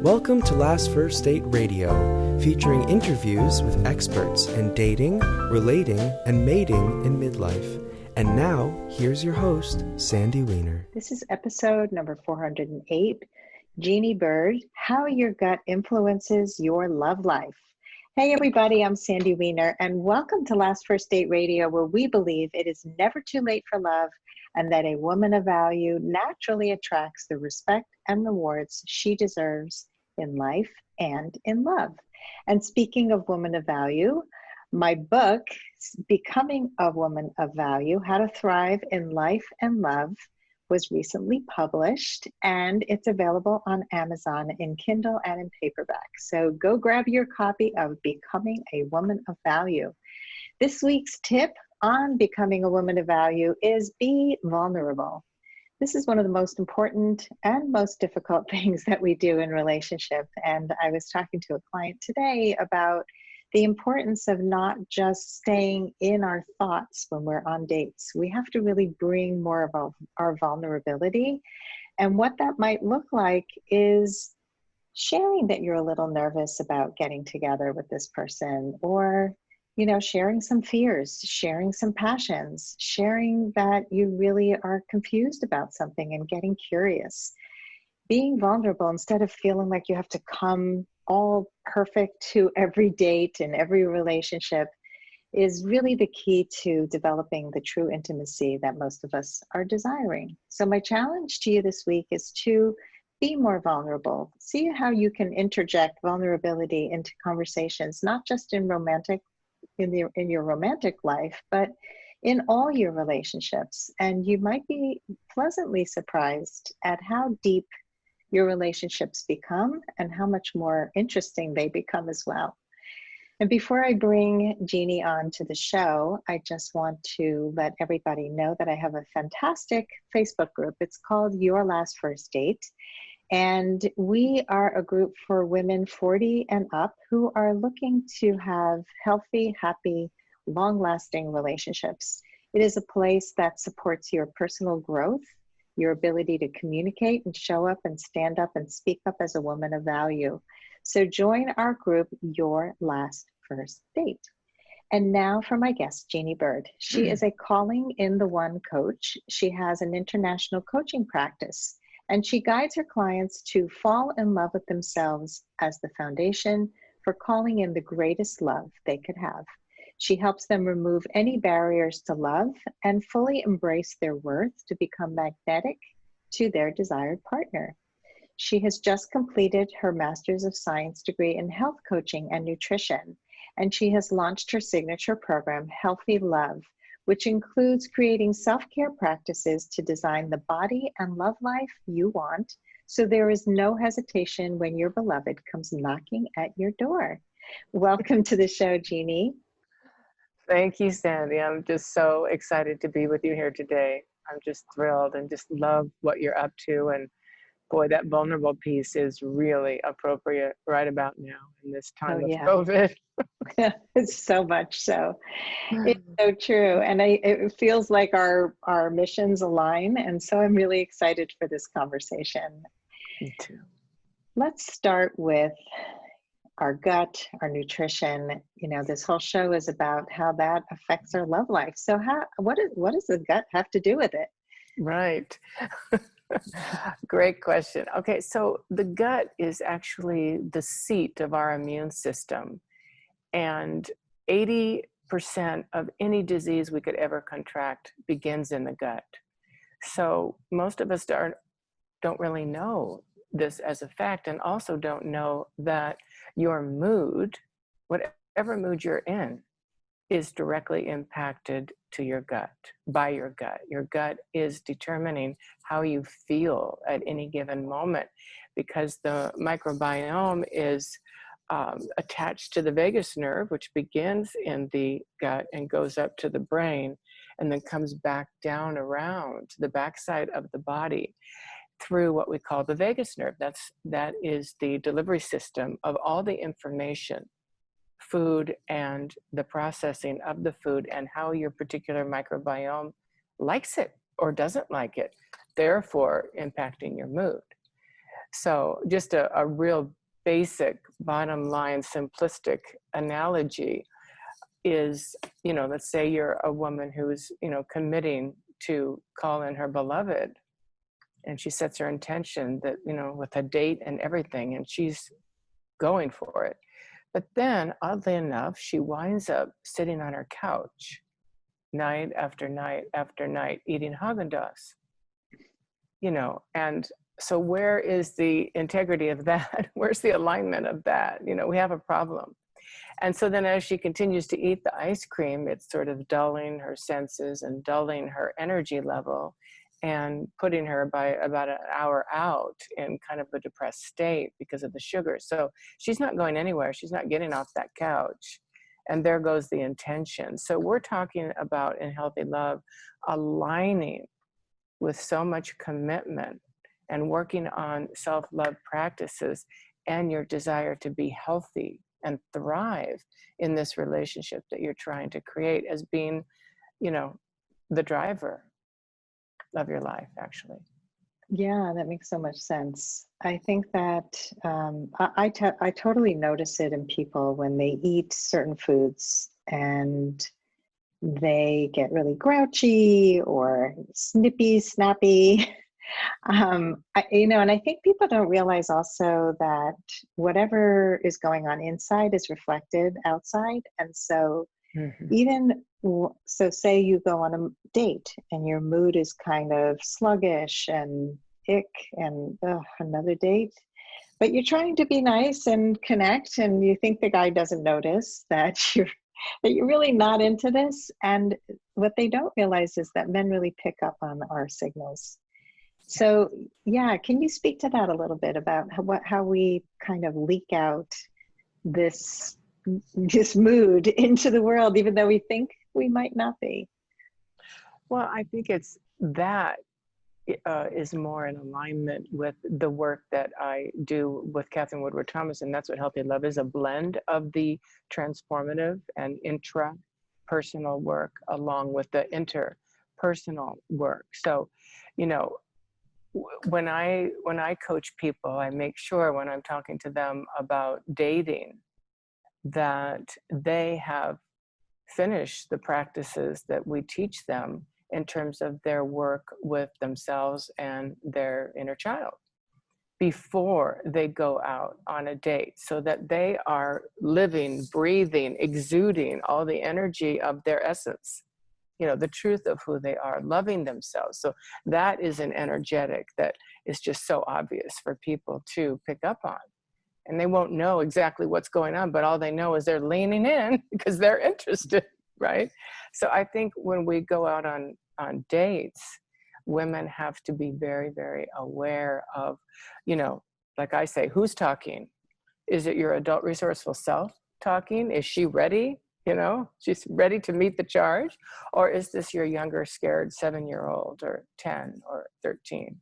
Welcome to Last First Date Radio, featuring interviews with experts in dating, relating, and mating in midlife. And now, here's your host, Sandy Weiner. This is episode number 408, Jeanne Byrd, How Your Gut Influences Your Love Life. Hey everybody, I'm Sandy Weiner, and welcome to Last First Date Radio, where we believe it is never too late for love and that a woman of value naturally attracts the respect and rewards she deserves in life and in love. And speaking of woman of value, my book, Becoming a Woman of Value, How to Thrive in Life and Love, was recently published, and it's available on Amazon in Kindle and in paperback. So go grab your copy of Becoming a Woman of Value. This week's tip on becoming a woman of value is be vulnerable. This is one of the most important and most difficult things that we do in relationship. And I was talking to a client today about the importance of not just staying in our thoughts when we're on dates. We have to really bring more of our vulnerability. And what that might look like is sharing that you're a little nervous about getting together with this person, or sharing some fears, sharing some passions, sharing that you really are confused about something and getting curious. Being vulnerable instead of feeling like you have to come all perfect to every date and every relationship is really the key to developing the true intimacy that most of us are desiring. So my challenge to you this week is to be more vulnerable. See how you can interject vulnerability into conversations, not just in your romantic life, but in all your relationships. And you might be pleasantly surprised at how deep your relationships become and how much more interesting they become as well. And before I bring Jeanne on to the show, I just want to let everybody know that I have a fantastic Facebook group. It's called Your Last First Date. And we are a group for women 40 and up who are looking to have healthy, happy, long-lasting relationships. It is a place that supports your personal growth, your ability to communicate and show up and stand up and speak up as a woman of value. So join our group, Your Last First Date. And now for my guest, Jeanne Byrd. She is a Calling in the One coach. She has an international coaching practice, and she guides her clients to fall in love with themselves as the foundation for calling in the greatest love they could have. She helps them remove any barriers to love and fully embrace their worth to become magnetic to their desired partner. She has just completed her Master's of Science degree in health coaching and nutrition, and she has launched her signature program, Healthy Love, which includes creating self-care practices to design the body and love life you want, so there is no hesitation when your beloved comes knocking at your door. Welcome to the show, Jeanne. Thank you, Sandy. I'm just so excited to be with you here today. I'm just thrilled and just love what you're up to. And boy, that vulnerable piece is really appropriate right about now in this time of COVID. It's so much so. It's so true. And it feels like our missions align. And so I'm really excited for this conversation. Me too. Let's start with our gut, our nutrition. This whole show is about how that affects our love life. So what does the gut have to do with it? Right. Great question. Okay, so the gut is actually the seat of our immune system. And 80% of any disease we could ever contract begins in the gut. So most of us don't really know this as a fact, and also don't know that your mood, whatever mood you're in, is directly impacted to your gut, by your gut. Your gut is determining how you feel at any given moment, because the microbiome is attached to the vagus nerve, which begins in the gut and goes up to the brain, and then comes back down around to the backside of the body through what we call the vagus nerve. That is the delivery system of all the information, food and the processing of the food, and how your particular microbiome likes it or doesn't like it, therefore impacting your mood. So just a real basic, bottom line, simplistic analogy is, let's say you're a woman who's, committing to call in her beloved, and she sets her intention that, with a date and everything, and she's going for it. But then, oddly enough, she winds up sitting on her couch night after night after night eating Haagen-Dazs, and so where is the integrity of that? Where's the alignment of that? We have a problem. And so then as she continues to eat the ice cream, it's sort of dulling her senses and dulling her energy level and putting her by about an hour out in kind of a depressed state because of the sugar. So she's not going anywhere. She's not getting off that couch. And there goes the intention. So we're talking about, in Healthy Love, aligning with so much commitment and working on self-love practices and your desire to be healthy and thrive in this relationship that you're trying to create as being, the driver of your life, actually. Yeah, that makes so much sense. I think that I totally notice it in people when they eat certain foods and they get really grouchy or snippy, snappy. And I think people don't realize also that whatever is going on inside is reflected outside. And so so say you go on a date and your mood is kind of sluggish and ick and another date, but you're trying to be nice and connect, and you think the guy doesn't notice that you're really not into this. And what they don't realize is that men really pick up on our signals. So yeah, can you speak to that a little bit about how we kind of leak out this mood into the world, even though we think we might not be? Well, I think it's that is more in alignment with the work that I do with Catherine Woodward Thomas, and that's what Healthy Love is, a blend of the transformative and intrapersonal work along with the interpersonal work. So, when I coach people, I make sure when I'm talking to them about dating that they have finished the practices that we teach them in terms of their work with themselves and their inner child before they go out on a date, so that they are living, breathing, exuding all the energy of their essence, the truth of who they are, loving themselves. So that is an energetic that is just so obvious for people to pick up on. And they won't know exactly what's going on, but all they know is they're leaning in because they're interested, right? So I think when we go out on dates, women have to be very, very aware of, like I say, who's talking? Is it your adult resourceful self talking? Is she ready? She's ready to meet the charge? Or is this your younger, scared 7-year-old or 10 or 13,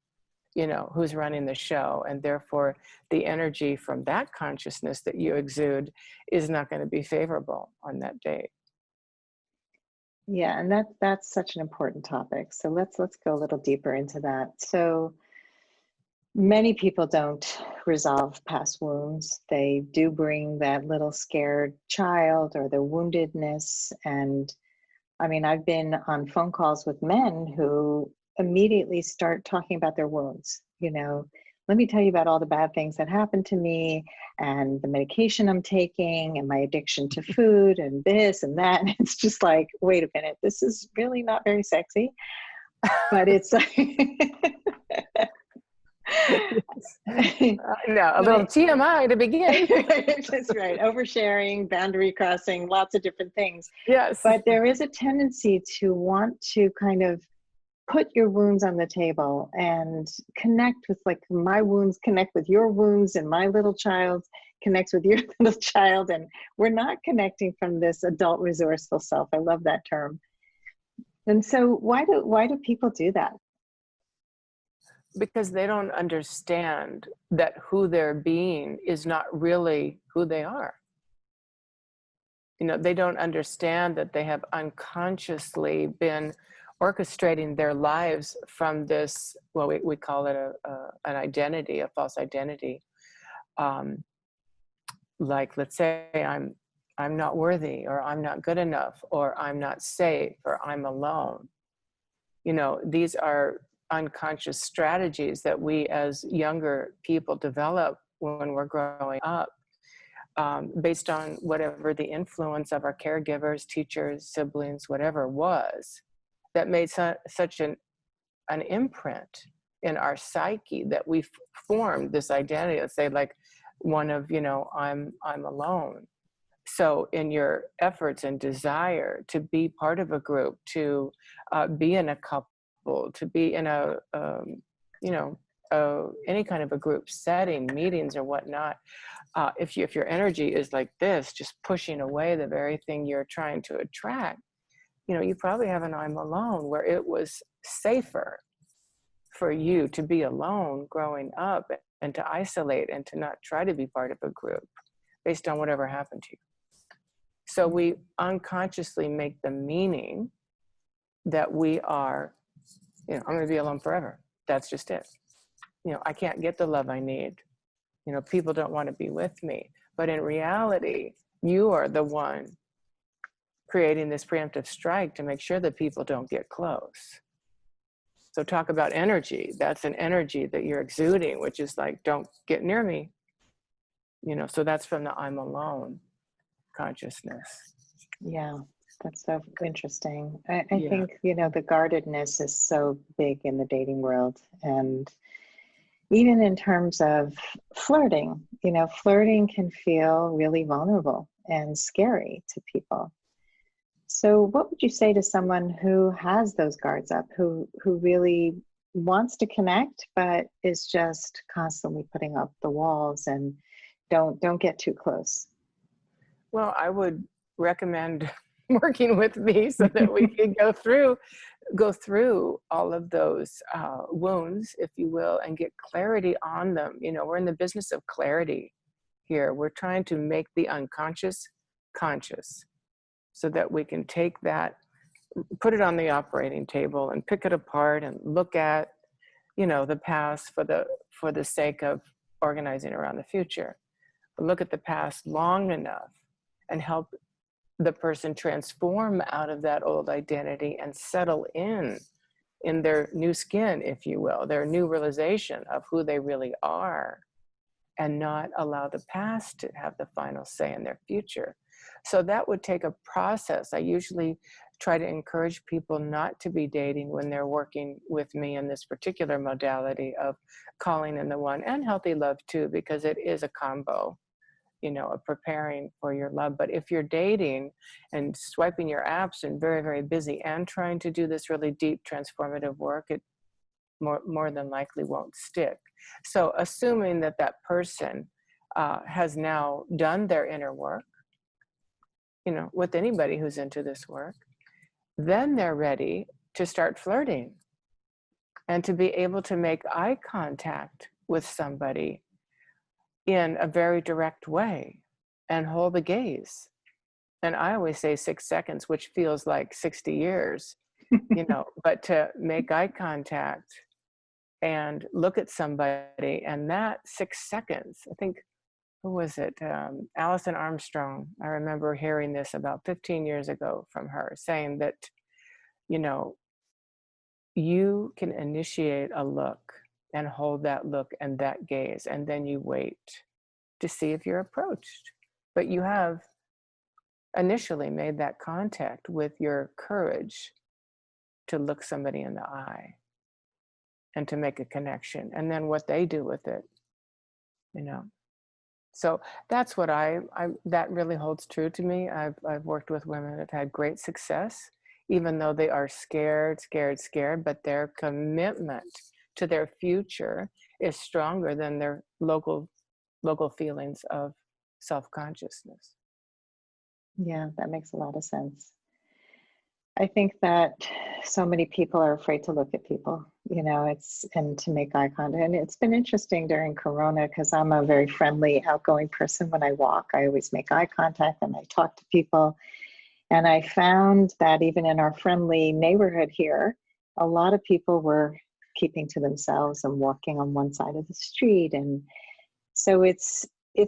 who's running the show? And therefore, the energy from that consciousness that you exude is not going to be favorable on that date. Yeah, and that's such an important topic. So let's go a little deeper into that. So many people don't resolve past wounds. They do bring that little scared child or the woundedness. And I mean, I've been on phone calls with men who immediately start talking about their wounds. Let me tell you about all the bad things that happened to me and the medication I'm taking and my addiction to food and this and that. And it's just like, wait a minute, this is really not very sexy, but it's like, no, a little TMI to begin. That's right. Oversharing, boundary crossing, lots of different things. Yes. But there is a tendency to want to kind of put your wounds on the table and connect with, like, my wounds connect with your wounds and my little child connects with your little child. And we're not connecting from this adult resourceful self. I love that term. And so why do people do that? Because they don't understand that who they're being is not really who they are. They don't understand that they have unconsciously been orchestrating their lives from this, well, we call it an identity, a false identity. Like, let's say I'm not worthy, or I'm not good enough, or I'm not safe, or I'm alone. You know, these are unconscious strategies that we as younger people develop when we're growing up, based on whatever the influence of our caregivers, teachers, siblings, whatever was, that made such an imprint in our psyche that we formed this identity. Let's say, like, one of, you know, I'm alone. So in your efforts and desire to be part of a group, to be in a couple, to be in a, you know, any kind of a group setting, meetings or whatnot, if your energy is like this, just pushing away the very thing you're trying to attract, you know, you probably have an I'm alone, where it was safer for you to be alone growing up and to isolate and to not try to be part of a group based on whatever happened to you. So we unconsciously make the meaning that we are, you know, I'm going to be alone forever. That's just it. You know, I can't get the love I need. You know, people don't want to be with me. But in reality, you are the one creating this preemptive strike to make sure that people don't get close. So talk about energy. That's an energy that you're exuding, which is like, don't get near me. You know, so that's from the I'm alone consciousness. Yeah, that's so interesting. I think, you know, the guardedness is so big in the dating world. And even in terms of flirting, you know, flirting can feel really vulnerable and scary to people. So what would you say to someone who has those guards up, who really wants to connect, but is just constantly putting up the walls and don't get too close? Well, I would recommend working with me so that we can go through all of those wounds, if you will, and get clarity on them. You know, we're in the business of clarity here. We're trying to make the unconscious conscious so that we can take that, put it on the operating table and pick it apart and look at, you know, the past for the sake of organizing around the future. Look at the past long enough and help the person transform out of that old identity and settle in their new skin, if you will, their new realization of who they really are, and not allow the past to have the final say in their future. So that would take a process. I usually try to encourage people not to be dating when they're working with me in this particular modality of calling in the one, and healthy love too, because it is a combo, you know, of preparing for your love. But if you're dating and swiping your apps and very, very busy and trying to do this really deep transformative work, it more than likely won't stick. So assuming that that person has now done their inner work, you know, with anybody who's into this work, then they're ready to start flirting and to be able to make eye contact with somebody in a very direct way and hold the gaze. And I always say 6 seconds, which feels like 60 years, you know, but to make eye contact and look at somebody, and that 6 seconds, I think, who was it? Alison Armstrong. I remember hearing this about 15 years ago from her, saying that, you know, you can initiate a look and hold that look and that gaze, and then you wait to see if you're approached. But you have initially made that contact with your courage to look somebody in the eye and to make a connection, and then what they do with it, you know. So that's what that really holds true to me. I've worked with women that have had great success, even though they are scared, but their commitment to their future is stronger than their local feelings of self-consciousness. Yeah, that makes a lot of sense. I think that so many people are afraid to look at people, you know, and to make eye contact. And it's been interesting during Corona, because I'm a very friendly, outgoing person. When I walk, I always make eye contact and I talk to people. And I found that even in our friendly neighborhood here, a lot of people were keeping to themselves and walking on one side of the street. And so it's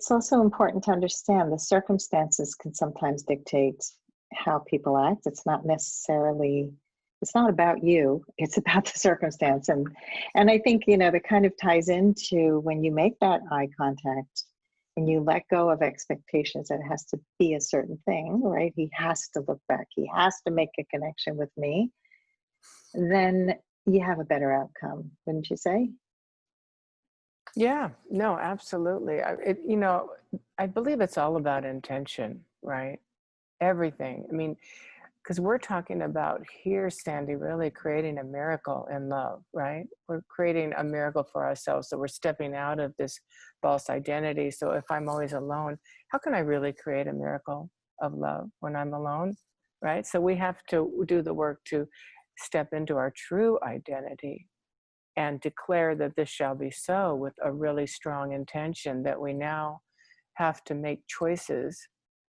also important to understand the circumstances can sometimes dictate how people act. It's not necessarily, it's not about you, it's about the circumstance. And I think, that kind of ties into when you make that eye contact and you let go of expectations that it has to be a certain thing, right? He has to look back, he has to make a connection with me, then you have a better outcome, wouldn't you say? Yeah, no, absolutely. I believe it's all about intention, right? Everything. I mean, because we're talking about here, Sandy, really creating a miracle in love, right? We're creating a miracle for ourselves. So we're stepping out of this false identity. So if I'm always alone, how can I really create a miracle of love when I'm alone, right? So we have to do the work to step into our true identity and declare that this shall be so with a really strong intention that we now have to make choices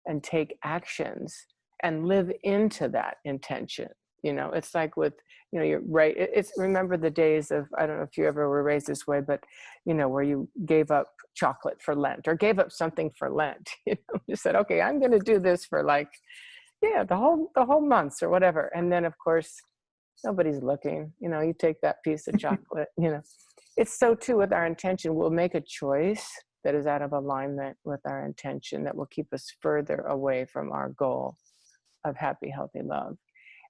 and take actions and live into that intention. It's like with, you're right. It's remember the days of, I don't know if you ever were raised this way, but where you gave up chocolate for Lent or gave up something for Lent, you said, okay, I'm going to do this for the whole months or whatever. And then of course, nobody's looking, you take that piece of chocolate, It's so too with our intention. We'll make a choice that is out of alignment with our intention that will keep us further away from our goal of happy, healthy love.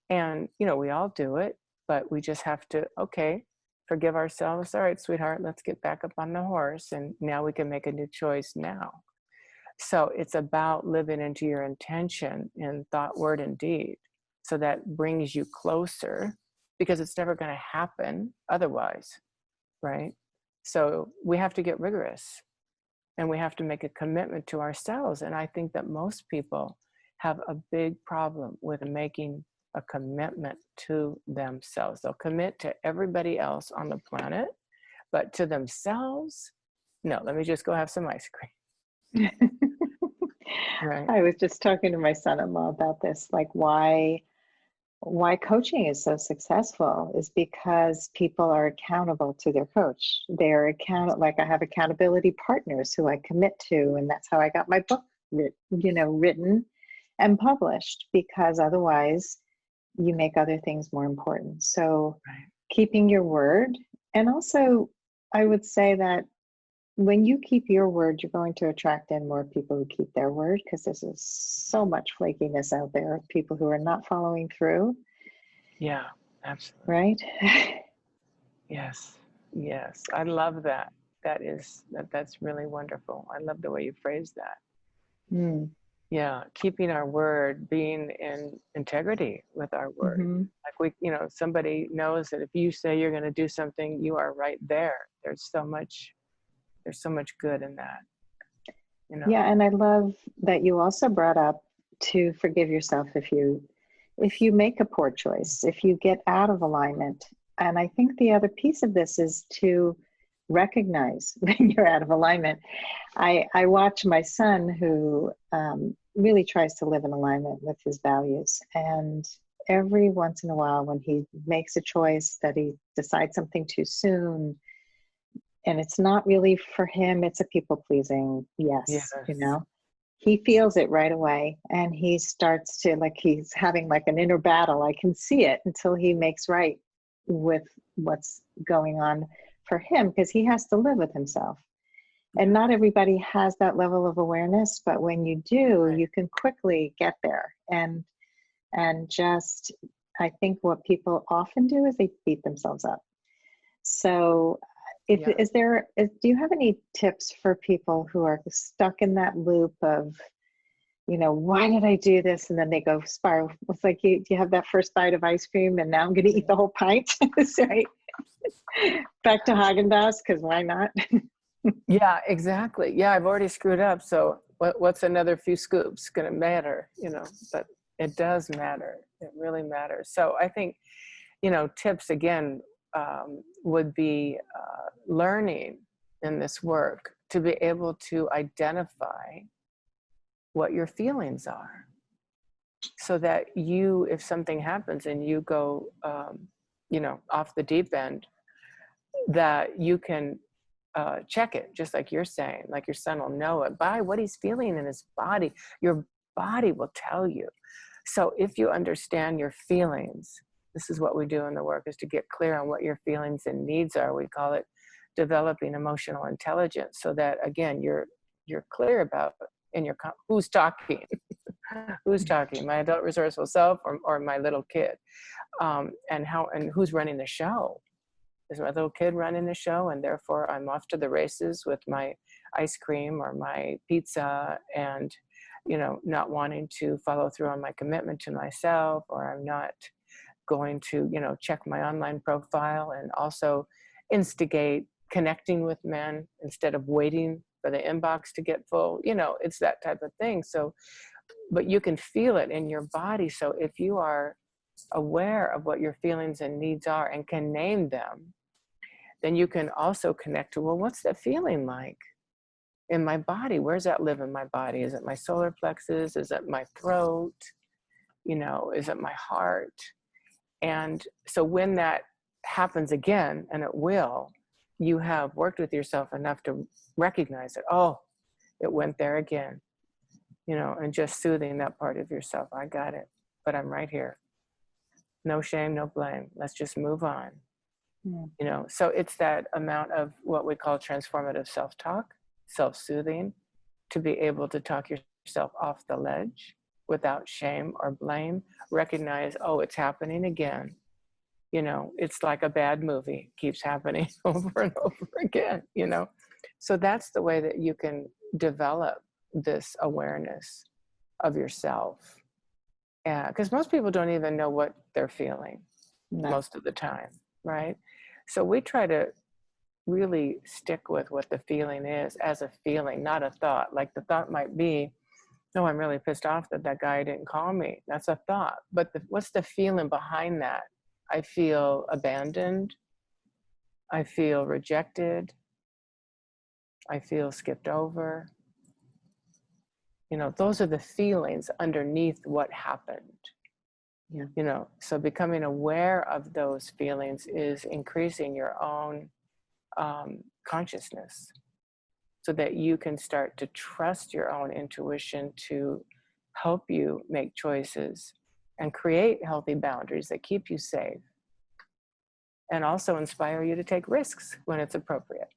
And, we all do it, but we just have to, okay, forgive ourselves. All right, sweetheart, let's get back up on the horse. And now we can make a new choice now. So it's about living into your intention in thought, word, and deed. So that brings you closer, because it's never going to happen otherwise, right? So we have to get rigorous and we have to make a commitment to ourselves. And I think that most people have a big problem with making a commitment to themselves. They'll commit to everybody else on the planet, but to themselves, no, let me just go have some ice cream. Right. I was just talking to my son-in-law about this, like why coaching is so successful is because people are accountable to their coach. They're like I have accountability partners who I commit to, and that's how I got my book written and published, because otherwise you make other things more important. So Right. keeping your word, and also I would say that when you keep your word, you're going to attract in more people who keep their word, because there's so much flakiness out there of people who are not following through. Yeah, absolutely. Right? Yes. I love that. That's really wonderful. I love the way you phrase that. Mm. Yeah, keeping our word, being in integrity with our word. Mm-hmm. Like somebody knows that if you say you're going to do something, you are right there. There's so much good in that. Yeah, and I love that you also brought up to forgive yourself if you make a poor choice, if you get out of alignment. And I think the other piece of this is to recognize when you're out of alignment. I watch my son, who really tries to live in alignment with his values. And every once in a while, when he makes a choice that he decides something too soon, and it's not really for him, it's a people pleasing yes, he feels it right away, and he starts to, like, he's having like an inner battle. I can see it until he makes right with what's going on for him, because he has to live with himself. And not everybody has that level of awareness, but when you do, Right. you can quickly get there. And just, I think what people often do is they beat themselves up. So do you have any tips for people who are stuck in that loop of, why did I do this? And then they go spiral. It's like you have that first bite of ice cream and now I'm going to eat the whole pint. Right? Back to Haagen-Dazs, because why not? Yeah, exactly. Yeah, I've already screwed up. So what's another few scoops going to matter, but it does matter. It really matters. So I think, tips again would be learning in this work to be able to identify what your feelings are. so that you, if something happens and you go, off the deep end, that you can check it, just like you're saying, like your son will know it by what he's feeling in his body. Your body will tell you. So if you understand your feelings, this is what we do in the work, is to get clear on what your feelings and needs are. We call it developing emotional intelligence, so that, again, you're clear about in your who's talking, who's talking, my adult resourceful self or my little kid, and who's running the show. Is my little kid running the show, and therefore I'm off to the races with my ice cream or my pizza, and not wanting to follow through on my commitment to myself, or I'm not going to check my online profile and also instigate connecting with men instead of waiting for the inbox to get full. It's that type of thing. So, but you can feel it in your body. So if you are aware of what your feelings and needs are and can name them, then you can also connect to, well, what's that feeling like in my body? Where's that live in my body? Is it my solar plexus? Is it my throat? Is it my heart? And so when that happens again, and it will, you have worked with yourself enough to recognize it. Oh, it went there again, and just soothing that part of yourself. I got it, but I'm right here. No shame, no blame. Let's just move on. So it's that amount of what we call transformative self-talk, self-soothing, to be able to talk yourself off the ledge without shame or blame. Recognize, oh, it's happening again. It's like a bad movie, keeps happening over and over again, So that's the way that you can develop this awareness of yourself. Yeah, because most people don't even know what they're feeling most of the time, right? So we try to really stick with what the feeling is as a feeling, not a thought. Like the thought might be, no, I'm really pissed off that guy didn't call me. That's a thought. But what's the feeling behind that? I feel abandoned. I feel rejected. I feel skipped over. Those are the feelings underneath what happened. Yeah. So becoming aware of those feelings is increasing your own consciousness, so that you can start to trust your own intuition to help you make choices and create healthy boundaries that keep you safe, and also inspire you to take risks when it's appropriate.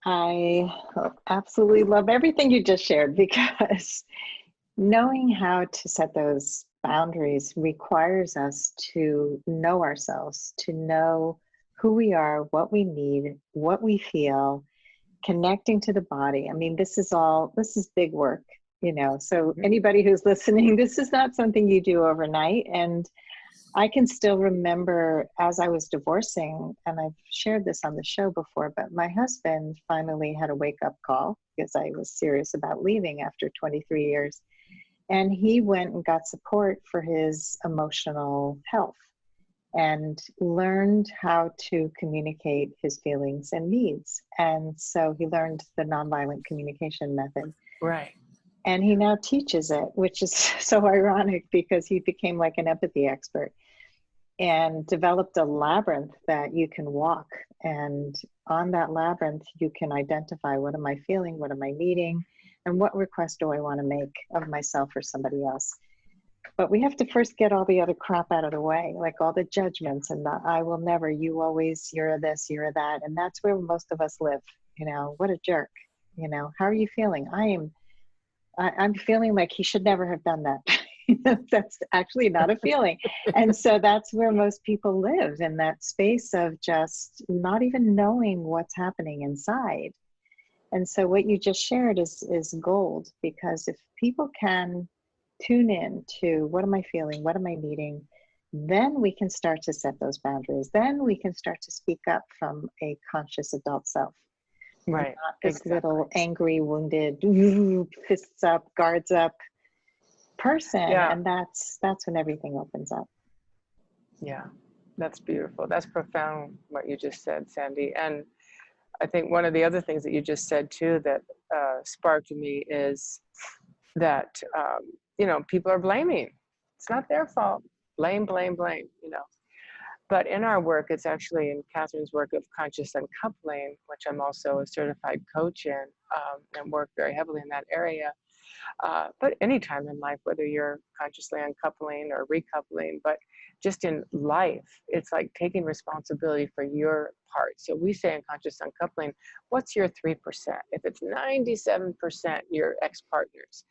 I absolutely love everything you just shared, because knowing how to set those boundaries requires us to know ourselves, to know who we are, what we need, what we feel, connecting to the body. I mean, this is big work, so anybody who's listening, this is not something you do overnight. And I can still remember as I was divorcing, and I've shared this on the show before, but my husband finally had a wake-up call because I was serious about leaving after 23 years. And he went and got support for his emotional health and learned how to communicate his feelings and needs. And so he learned the nonviolent communication method. Right. And he now teaches it, which is so ironic because he became like an empathy expert and developed a labyrinth that you can walk. And on that labyrinth, you can identify, what am I feeling? What am I needing? And what request do I want to make of myself or somebody else? But we have to first get all the other crap out of the way, like all the judgments and the I will never, you always, you're this, you're that. And that's where most of us live. What a jerk. How are you feeling? I'm feeling like he should never have done that. That's actually not a feeling. And so that's where most people live, in that space of just not even knowing what's happening inside. And so what you just shared is gold, because if people can tune in to what am I feeling, what am I needing, then we can start to set those boundaries. Then we can start to speak up from a conscious adult self. Right. Not this little angry, wounded, fists up, guards up person. Yeah. And that's when everything opens up. Yeah, that's beautiful. That's profound what you just said, Sandy. And I think one of the other things that you just said too that sparked me is that, people are blaming. It's not their fault. Blame, blame, blame, But in our work, it's actually in Catherine's work of conscious uncoupling, which I'm also a certified coach in, and work very heavily in that area. But anytime in life, whether you're consciously uncoupling or recoupling, but just in life, it's like taking responsibility for your part. So we say in conscious uncoupling, what's your 3%? If it's 97% your ex-partners,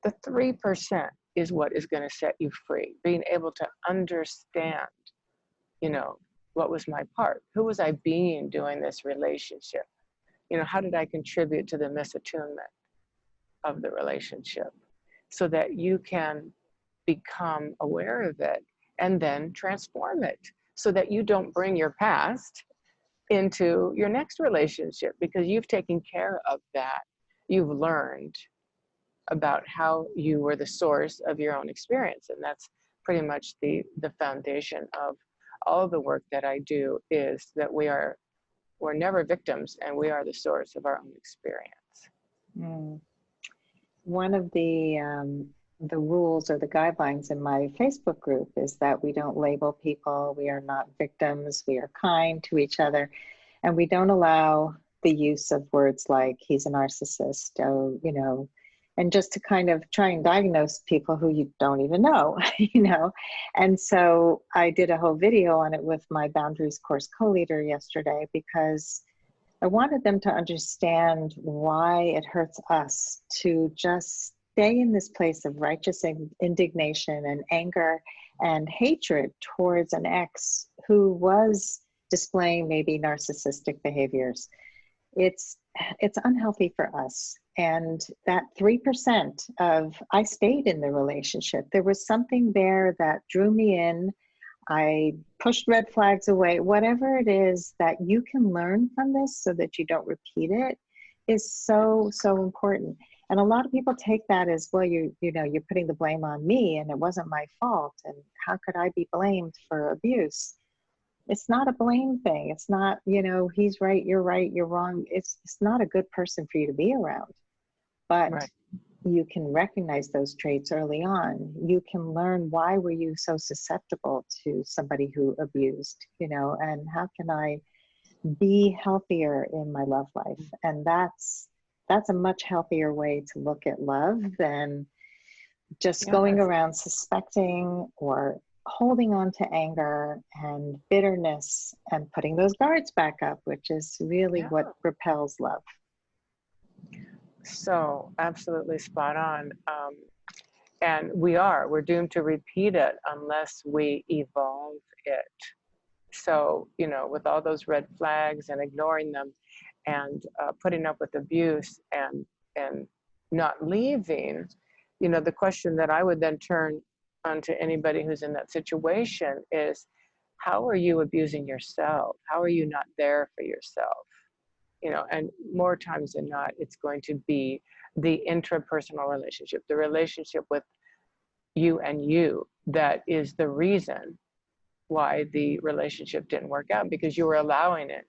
the 3% is what is going to set you free. Being able to understand, what was my part? Who was I being during this relationship? How did I contribute to the misattunement of the relationship, so that you can become aware of it and then transform it, so that you don't bring your past into your next relationship, because you've taken care of that. You've learned about how you were the source of your own experience. And that's pretty much the foundation of all of the work that I do, is that we're never victims, and we are the source of our own experience. Mm. One of the rules or the guidelines in my Facebook group is that we don't label people. We are not victims. We are kind to each other, and we don't allow the use of words like he's a narcissist, and just to kind of try and diagnose people who you don't even know, And so I did a whole video on it with my Boundaries course co-leader yesterday, because I wanted them to understand why it hurts us to just stay in this place of righteous indignation and anger and hatred towards an ex who was displaying maybe narcissistic behaviors. It's unhealthy for us. And that 3% of, I stayed in the relationship. There was something there that drew me in. I pushed red flags away. Whatever it is that you can learn from this so that you don't repeat it is so, so important. And a lot of people take that as, well, you're putting the blame on me and it wasn't my fault. And how could I be blamed for abuse? It's not a blame thing. It's not, he's right, you're wrong. It's not a good person for you to be around. But right. You can recognize those traits early on. You can learn, why were you so susceptible to somebody who abused, and how can I be healthier in my love life? And that's a much healthier way to look at love than just going around suspecting or holding on to anger and bitterness and putting those guards back up, which is really what repels love. So absolutely spot on. And we're doomed to repeat it unless we evolve it. So, with all those red flags and ignoring them and putting up with abuse and not leaving, the question that I would then turn onto anybody who's in that situation is, how are you abusing yourself? How are you not there for yourself? And more times than not, it's going to be the intrapersonal relationship, the relationship with you and you, that is the reason why the relationship didn't work out, because you were allowing it,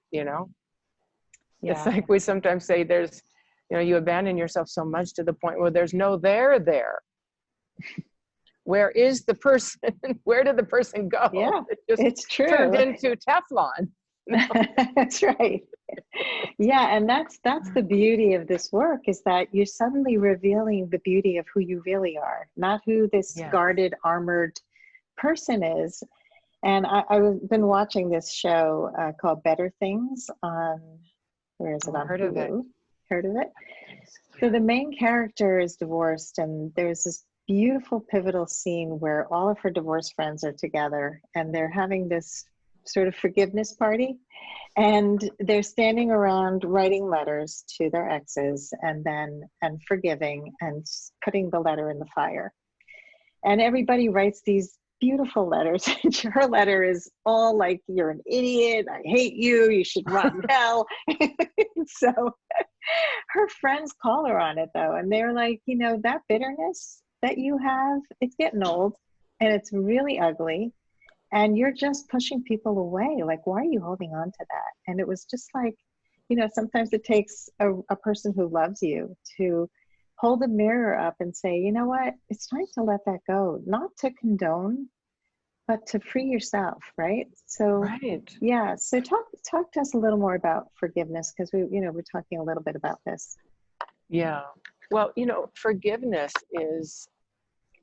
It's like we sometimes say there's, you abandon yourself so much to the point where there's no there. Where is the person? Where did the person go? Yeah, it's true. Turned into Teflon. That's right. Yeah, and that's the beauty of this work, is that you're suddenly revealing the beauty of who you really are, not who this guarded, armored person is. And I've been watching this show called Better Things on, where is it? On Heard Hulu. of it. Heard of it? So the main character is divorced, and there's this beautiful pivotal scene where all of her divorced friends are together and they're having this sort of forgiveness party, and they're standing around writing letters to their exes and forgiving and putting the letter in the fire. And everybody writes these beautiful letters. Her letter is all like, you're an idiot, I hate you, you should rot in hell. So her friends call her on it though, and they're like, that bitterness that you have, it's getting old and it's really ugly. And you're just pushing people away. Like, why are you holding on to that? And it was just like, sometimes it takes a person who loves you to hold a mirror up and say, you know what, it's time to let that go, not to condone, but to free yourself, right? So Right. yeah, so talk to us a little more about forgiveness, because we're talking a little bit about this. Yeah. Well, forgiveness is,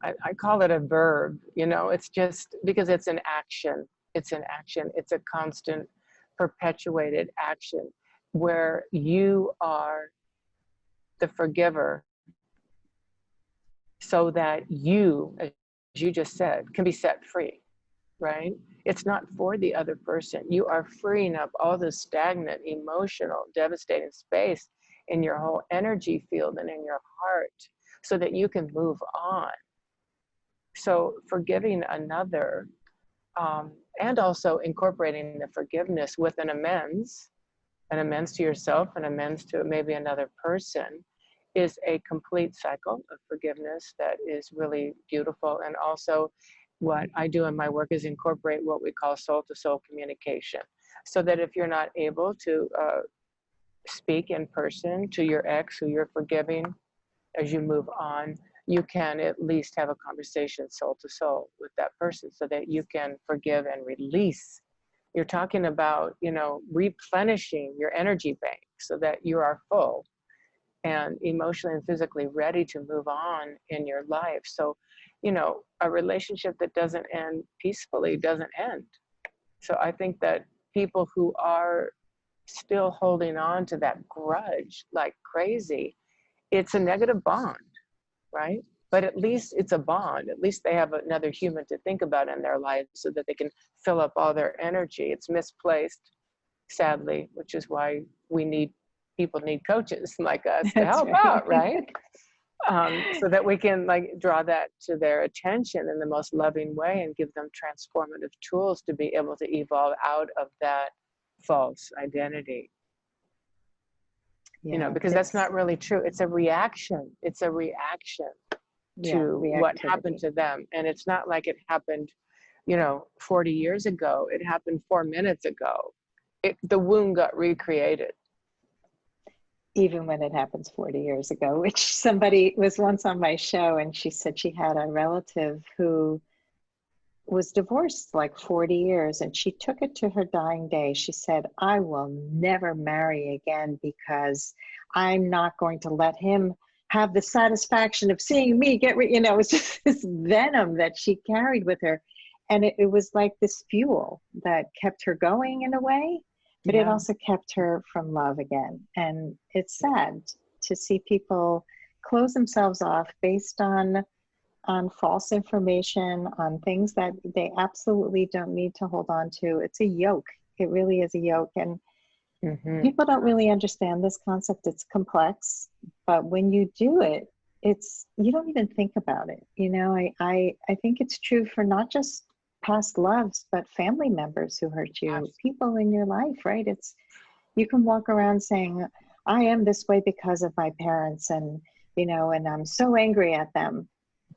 I call it a verb, it's just because it's an action. It's an action. It's a constant, perpetuated action where you are the forgiver so that you, as you just said, can be set free, right? It's not for the other person. You are freeing up all the stagnant, emotional, devastating space in your whole energy field and in your heart so that you can move on. So forgiving another, and also incorporating the forgiveness with an amends to yourself, an amends to maybe another person, is a complete cycle of forgiveness that is really beautiful. And also what I do in my work is incorporate what we call soul-to-soul communication, so that if you're not able to speak in person to your ex who you're forgiving, as you move on, you can at least have a conversation soul to soul with that person so that you can forgive and release. You're talking about, replenishing your energy bank so that you are full and emotionally and physically ready to move on in your life. So, a relationship that doesn't end peacefully doesn't end. So I think that people who are still holding on to that grudge like crazy, it's a negative bond, right? But at least it's a bond. At least they have another human to think about in their life so that they can fill up all their energy. It's misplaced, sadly, which is why people need coaches like us to help out, right? So that we can draw that to their attention in the most loving way and give them transformative tools to be able to evolve out of that false identity. Yeah, because that's not really true. It's a reaction. It's a reaction to what happened to them. And it's not like it happened, 40 years ago. It happened 4 minutes ago. The wound got recreated. Even when it happens 40 years ago, which somebody was once on my show, and she said she had a relative who was divorced like 40 years, and she took it to her dying day. She said, I will never marry again because I'm not going to let him have the satisfaction of seeing me get it was just this venom that she carried with her. And it was like this fuel that kept her going in a way, but it also kept her from love again. And it's sad to see people close themselves off based on false information, on things that they absolutely don't need to hold on to. It's a yoke. It really is a yoke. And people don't really understand this concept. It's complex, but when you do it, you don't even think about it. I think it's true for not just past loves, but family members who hurt you, people in your life, right? You can walk around saying, I am this way because of my parents, and, and I'm so angry at them,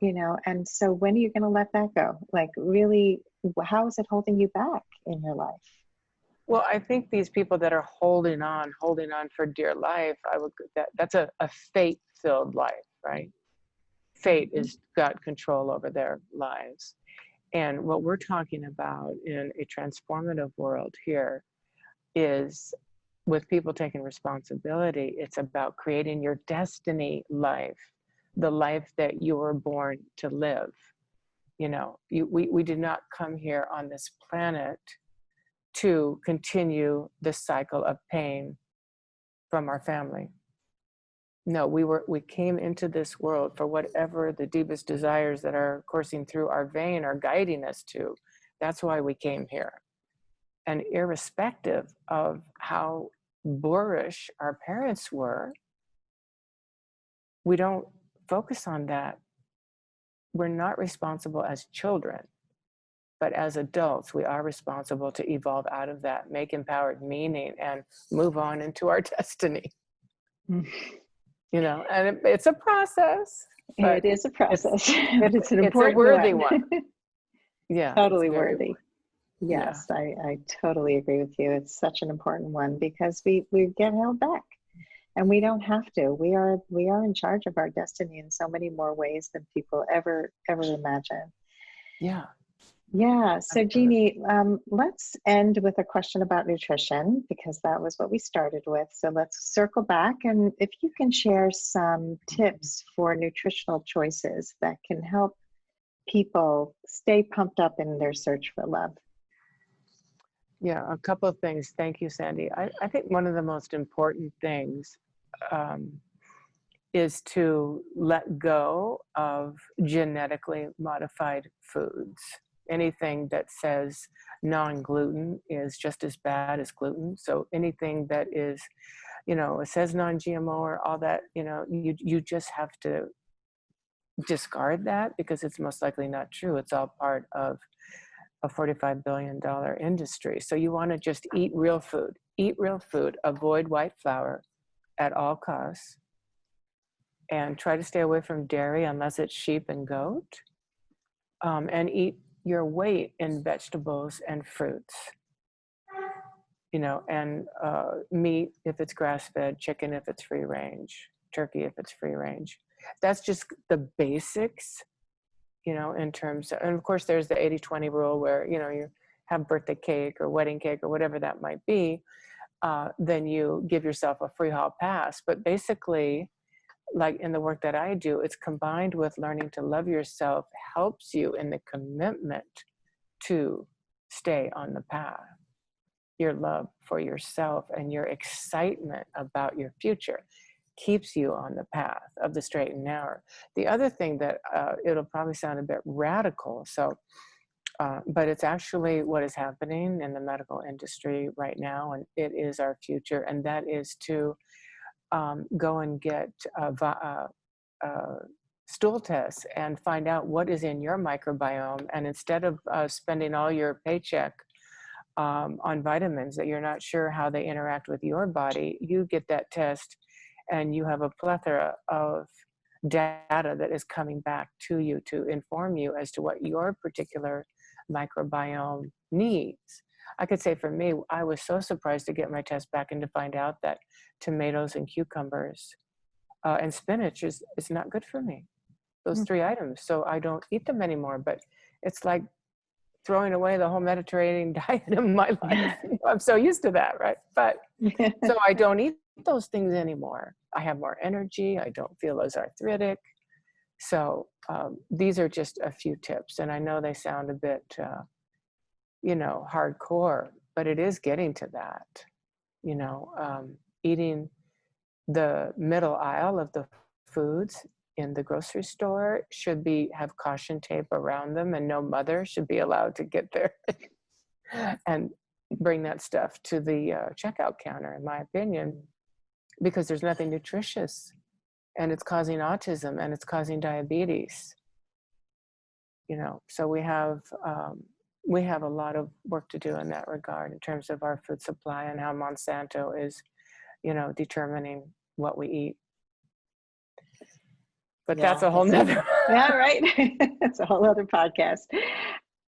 and so when are you going to let that go? Like, really, how is it holding you back in your life? Well, I think these people that are holding on for dear life, that's a fate-filled life, right? Fate has got control over their lives. And what we're talking about in a transformative world here is, with people taking responsibility, it's about creating your destiny life, the life that you were born to live. We did not come here on this planet to continue the cycle of pain from our family. No, we came into this world for whatever the deepest desires that are coursing through our vein are guiding us to. That's why we came here. And irrespective of how boorish our parents were, we don't focus on that. We're not responsible as children, but as adults, we are responsible to evolve out of that, make empowered meaning, and move on into our destiny. And it's a process. It is a process, but it's an important it's a worthy one. Yeah, totally worthy. Yes, yeah. I totally agree with you. It's such an important one because we get held back. And we don't have to. We are in charge of our destiny in so many more ways than people ever imagine. Yeah. Yeah. So Jeannie, let's end with a question about nutrition, because that was what we started with. So let's circle back, and if you can share some tips for nutritional choices that can help people stay pumped up in their search for love. Yeah, a couple of things. Thank you, Sandy. I think one of the most important things is to let go of genetically modified foods. Anything that says non-gluten is just as bad as gluten. So anything that is, it says non-GMO or all that, you just have to discard that, because it's most likely not true. It's all part of a $45 billion industry. So you want to just eat real food, avoid white flour at all costs, and try to stay away from dairy unless it's sheep and goat, and eat your weight in vegetables and fruits, and meat if it's grass-fed, chicken if it's free range, turkey if it's free range. That's just the basics, in terms of, and of course there's the 80-20 rule where, you have birthday cake or wedding cake or whatever that might be, then you give yourself a free hall pass. But basically, like in the work that I do, it's combined with learning to love yourself, helps you in the commitment to stay on the path. Your love for yourself and your excitement about your future keeps you on the path of the straight and narrow. The other thing that it'll probably sound a bit radical, but it's actually what is happening in the medical industry right now, and it is our future, and that is to go and get stool tests and find out what is in your microbiome. And instead of spending all your paycheck on vitamins that you're not sure how they interact with your body, you get that test and you have a plethora of data that is coming back to you to inform you as to what your particular microbiome needs. I could say for me, I was so surprised to get my test back and to find out that tomatoes and cucumbers and spinach is not good for me. Those 3 items. So I don't eat them anymore, but it's like throwing away the whole Mediterranean diet in my life. I'm so used to that, right? But so I don't eat those things anymore. I have more energy. I don't feel as arthritic. So these are just a few tips. And I know they sound a bit, hardcore, but it is getting to that, eating the middle aisle of the foods in the grocery store should have caution tape around them, and no mother should be allowed to get there and bring that stuff to the checkout counter, in my opinion, because there's nothing nutritious, and it's causing autism and it's causing diabetes. So we have a lot of work to do in that regard in terms of our food supply and how Monsanto is, determining what we eat. But that's a whole nother. Yeah, right. That's a whole other podcast.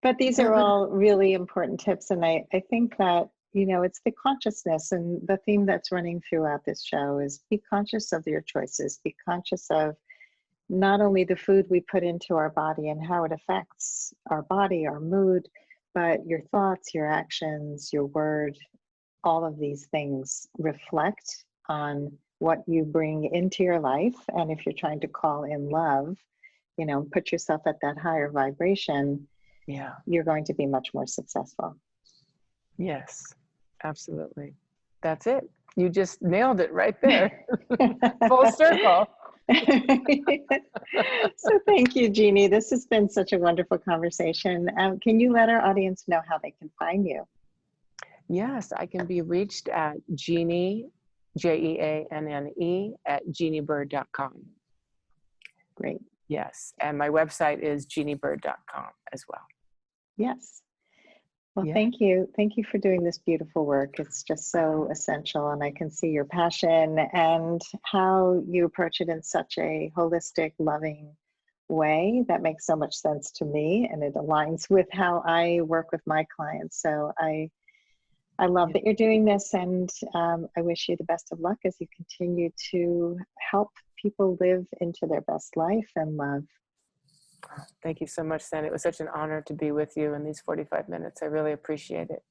But these are all really important tips. And I think that, it's the consciousness, and the theme that's running throughout this show is be conscious of your choices. Be conscious of not only the food we put into our body and how it affects our body, our mood, but your thoughts, your actions, your word, all of these things reflect on what you bring into your life. And if you're trying to call in love, put yourself at that higher vibration, you're going to be much more successful. Yes, absolutely. That's it. You just nailed it right there. Full circle. So thank you, Jeannie. This has been such a wonderful conversation. Can you let our audience know how they can find you? Yes, I can be reached at Jeanne, Jeanne, at jeannebyrd.com. Great. Yes, and my website is jeannebyrd.com as well. Yes. Well, thank you. Thank you for doing this beautiful work. It's just so essential, and I can see your passion and how you approach it in such a holistic, loving way that makes so much sense to me, and it aligns with how I work with my clients. So I I love that you're doing this, and I wish you the best of luck as you continue to help people live into their best life and love. Thank you so much, Sandy. It was such an honor to be with you in these 45 minutes. I really appreciate it.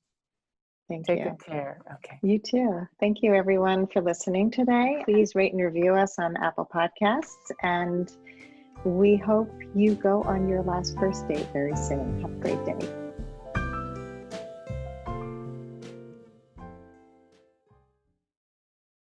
Thank Take you. good care. Okay. You too. Thank you, everyone, for listening today. Please rate and review us on Apple Podcasts, and we hope you go on your last first date very soon. Have a great day.